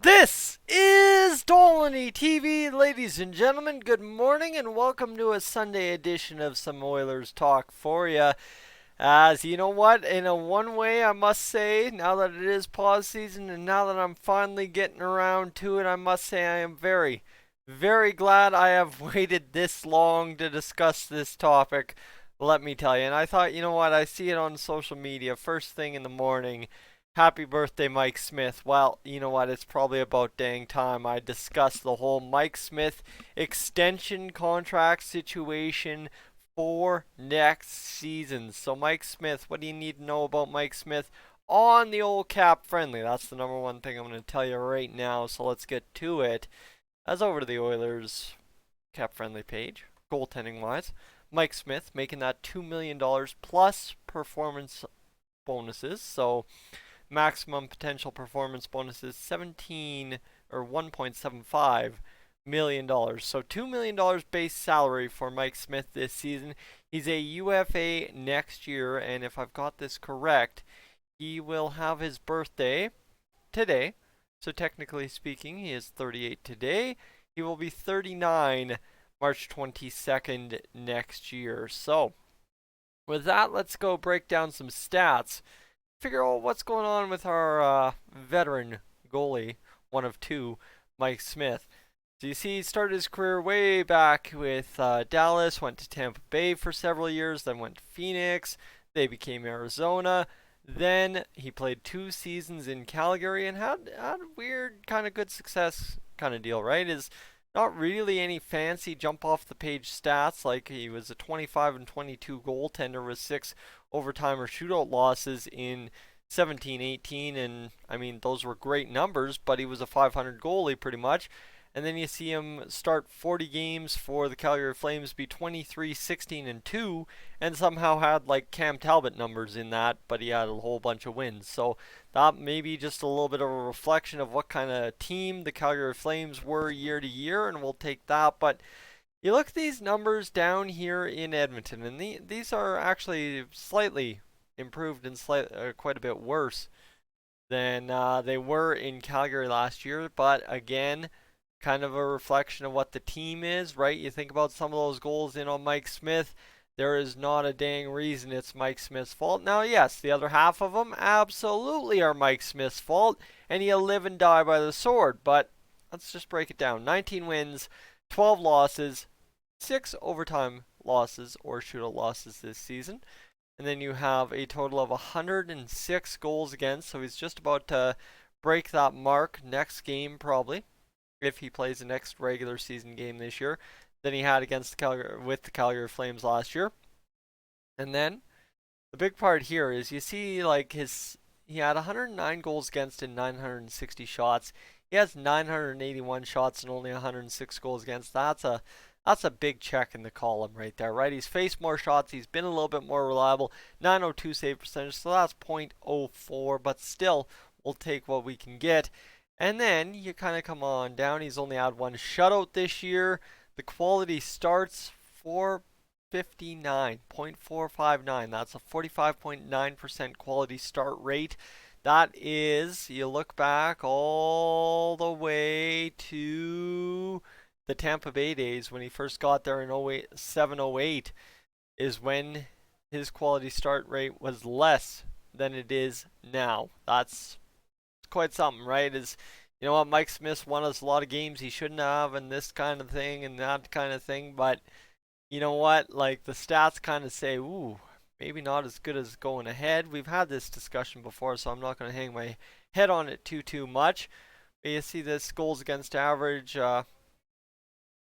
This is Dolynny TV, ladies and gentlemen. Good morning and welcome to a Sunday edition of some Oilers talk for you. As you know what, in a one way, I must say, now that it is pause season and now that I'm finally getting around to it, I must say I am very, very glad I have waited this long to discuss this topic. Let me tell you. And I thought, you know what, I see it on social media first thing in the morning. Happy birthday, Mike Smith. Well, you know what? It's probably about dang time I discussed the whole Mike Smith extension contract situation for next season. So, Mike Smith, what do you need to know about Mike Smith on the old cap friendly? That's the number one thing I'm going to tell you right now. So, let's get to it. As over to the Oilers cap friendly page, goaltending wise, Mike Smith making that $2 million plus performance bonuses. So, maximum potential performance bonus is 17 or $1.75 million. So $2 million base salary for Mike Smith this season. He's a UFA next year, and if I've got this correct, he will have his birthday today. So technically speaking, he is 38 today. He will be 39 March 22nd next year. So with that, let's go break down some stats. Figure out what's going on with our veteran goalie, one of two, Mike Smith. So you see, he started his career way back with Dallas, went to Tampa Bay for several years, then went to Phoenix. They became Arizona. Then he played 2 seasons in Calgary and had a weird kind of good success kind of deal, right? Is not really any fancy jump off the page stats, like he was a 25 and 22 goaltender with 6 overtime or shootout losses in 17-18, and I mean those were great numbers, but he was a 500 goalie pretty much. And then you see him start 40 games for the Calgary Flames, be 23, 16, and 2, and somehow had like Cam Talbot numbers in that, but he had a whole bunch of wins. So that may be just a little bit of a reflection of what kind of team the Calgary Flames were year to year, and we'll take that. But you look at these numbers down here in Edmonton, and these are actually slightly improved and quite a bit worse than they were in Calgary last year. But again, kind of a reflection of what the team is, right? You think about some of those goals in on Mike Smith. There is not a dang reason it's Mike Smith's fault. Now, yes, the other half of them absolutely are Mike Smith's fault, and you live and die by the sword. But let's just break it down. 19 wins, 12 losses, 6 overtime losses or shootout losses this season. And then you have a total of 106 goals against, so he's just about to break that mark next game probably, if he plays the next regular season game this year, than he had against the Calgary Flames last year. And then the big part here is you see like he had 109 goals against in 960 shots. He has 981 shots and only 106 goals against. That's a big check in the column right there, right? He's faced more shots. He's been a little bit more reliable. 902 save percentage, so that's .04, but still, we'll take what we can get. And then you kind of come on down. He's only had 1 shutout this year. The quality starts 459, .459. That's a 45.9% quality start rate. That is, you look back all the way to the Tampa Bay days when he first got there in 07-08 is when his quality start rate was less than it is now. That's quite something, right? Is, you know what, Mike Smith won us a lot of games he shouldn't have, and this kind of thing and that kind of thing, but you know what, like the stats kind of say, ooh, maybe not as good as going ahead. We've had this discussion before, so I'm not going to hang my head on it too much. But you see this goals against average,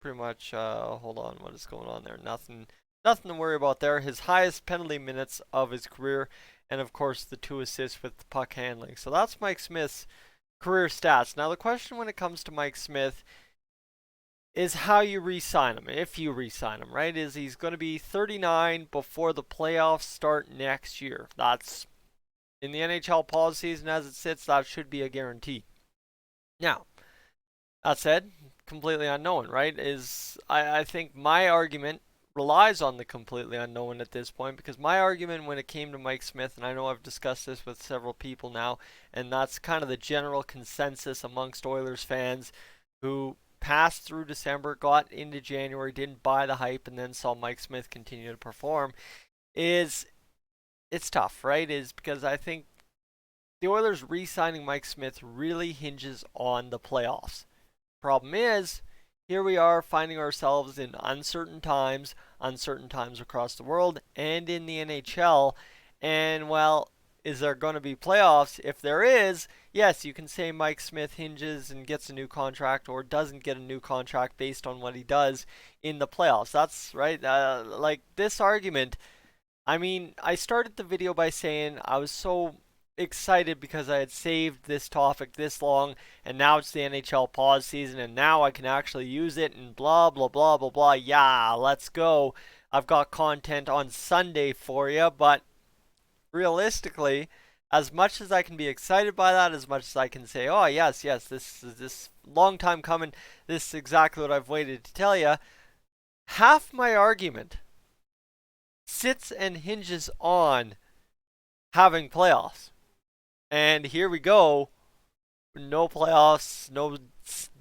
pretty much, hold on, what is going on there? Nothing to worry about there. His highest penalty minutes of his career, and of course the 2 assists with the puck handling. So that's Mike Smith's career stats. Now the question when it comes to Mike Smith is how you re-sign him, if you re-sign him, right? Is he's going to be 39 before the playoffs start next year. That's, in the NHL pause season as it sits, that should be a guarantee. Now, that said, completely unknown, right? I think my argument relies on the completely unknown at this point, because my argument when it came to Mike Smith, and I know I've discussed this with several people now, and that's kind of the general consensus amongst Oilers fans who passed through December, got into January, didn't buy the hype, and then saw Mike Smith continue to perform, is it's tough, right? Is because I think the Oilers re-signing Mike Smith really hinges on the playoffs. Problem is, here we are finding ourselves in uncertain times across the world and in the NHL. And well, is there going to be playoffs? If there is, yes, you can say Mike Smith hinges and gets a new contract or doesn't get a new contract based on what he does in the playoffs. That's right. Like this argument, I mean, I started the video by saying I was so excited because I had saved this topic this long, and now it's the NHL pause season, and now I can actually use it, and blah, blah, blah, blah, blah. Yeah, let's go. I've got content on Sunday for you, but realistically, as much as I can be excited by that, as much as I can say, oh, yes, yes, this is this long time coming, this is exactly what I've waited to tell you, half my argument sits and hinges on having playoffs. And here we go. No playoffs, no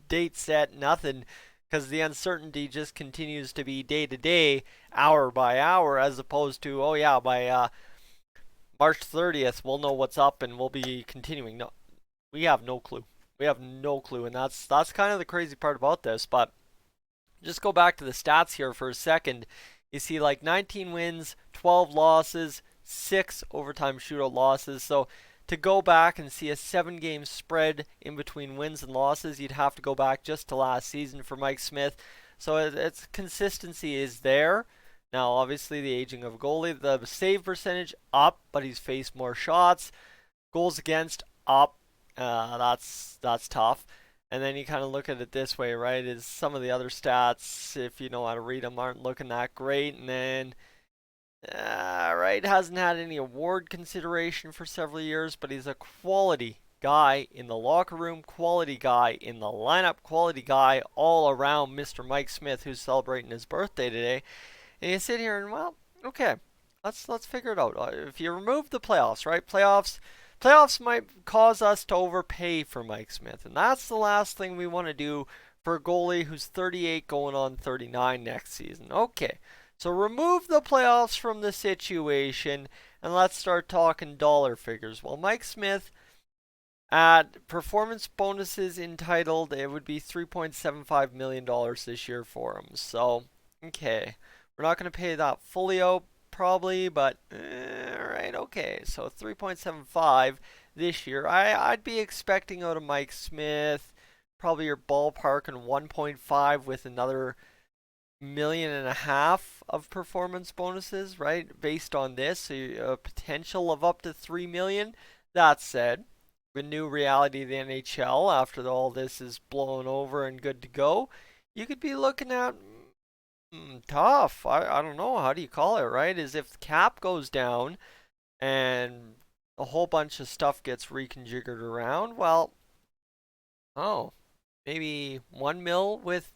date set, nothing. Because the uncertainty just continues to be day to day, hour by hour, as opposed to, oh yeah, by March 30th, we'll know what's up and we'll be continuing. No, we have no clue. We have no clue. And that's kind of the crazy part about this. But just go back to the stats here for a second. You see like 19 wins, 12 losses, 6 overtime shootout losses. So to go back and see a 7-game spread in between wins and losses, you'd have to go back just to last season for Mike Smith. So its consistency is there. Now, obviously, the aging of a goalie, the save percentage up, but he's faced more shots. Goals against up. That's tough. And then you kind of look at it this way, right? Is some of the other stats, if you know how to read them, aren't looking that great. And then, right, hasn't had any award consideration for several years, but he's a quality guy in the locker room, quality guy in the lineup, quality guy all around. Mr. Mike Smith, who's celebrating his birthday today. And you sit here and, well, okay, let's figure it out. If you remove the playoffs, right? Playoffs might cause us to overpay for Mike Smith, and that's the last thing we want to do for a goalie who's 38 going on 39 next season. Okay, so remove the playoffs from the situation, and let's start talking dollar figures. Well, Mike Smith, at performance bonuses entitled, it would be $3.75 million this year for him. So, okay, we're not going to pay that fully out probably, but right, okay. So 3.75 this year. I'd be expecting out of Mike Smith probably your ballpark and 1.5 with another million and a half of performance bonuses, right? Based on this, so a potential of up to 3 million. That said, the new reality of the NHL after all this is blown over and good to go, you could be looking at tough. I don't know. How do you call it, right? Is if the cap goes down and a whole bunch of stuff gets reconfigured around, well, oh, maybe 1 mil with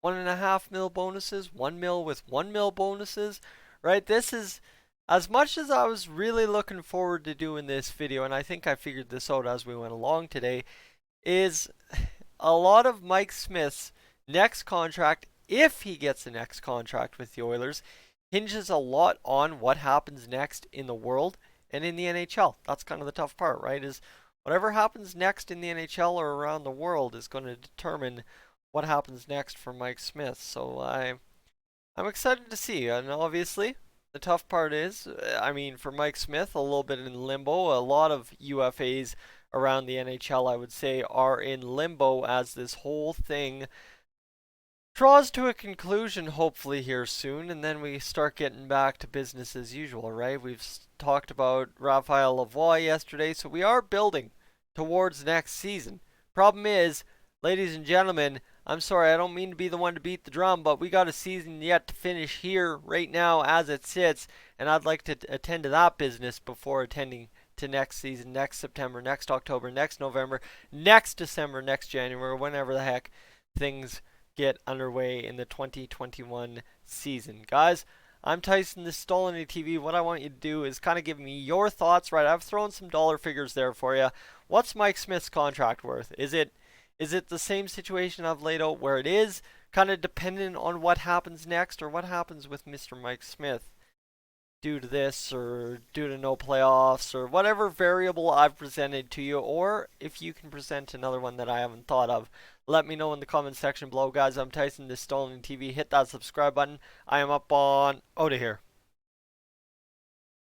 1.5 mil bonuses, 1 mil with 1 mil bonuses, right? This is, as much as I was really looking forward to doing this video, and I think I figured this out as we went along today, is a lot of Mike Smith's next contract, if he gets the next contract with the Oilers, hinges a lot on what happens next in the world and in the NHL. That's kind of the tough part, right? Is whatever happens next in the NHL or around the world is going to determine what happens next for Mike Smith. So I'm excited to see. And obviously, the tough part is, I mean, for Mike Smith, a little bit in limbo. A lot of UFAs around the NHL, I would say, are in limbo as this whole thing draws to a conclusion hopefully here soon, and then we start getting back to business as usual, right? We've talked about Raphael Lavoie yesterday, so we are building towards next season. Problem is, ladies and gentlemen, I'm sorry, I don't mean to be the one to beat the drum, but we got a season yet to finish here right now as it sits, and I'd like to attend to that business before attending to next season, next September, next October, next November, next December, next January, whenever the heck things get underway in the 2021 season. Guys, I'm Tyson, this is Dolynny TV. What I want you to do is kind of give me your thoughts, right? I've thrown some dollar figures there for you. What's Mike Smith's contract worth? Is it the same situation I've laid out where it is kind of dependent on what happens next, or what happens with Mr. Mike Smith due to this or due to no playoffs or whatever variable I've presented to you, or if you can present another one that I haven't thought of? Let me know in the comment section below, guys. I'm Tyson, this is Dolynny TV. Hit that subscribe button. I am up on out of here.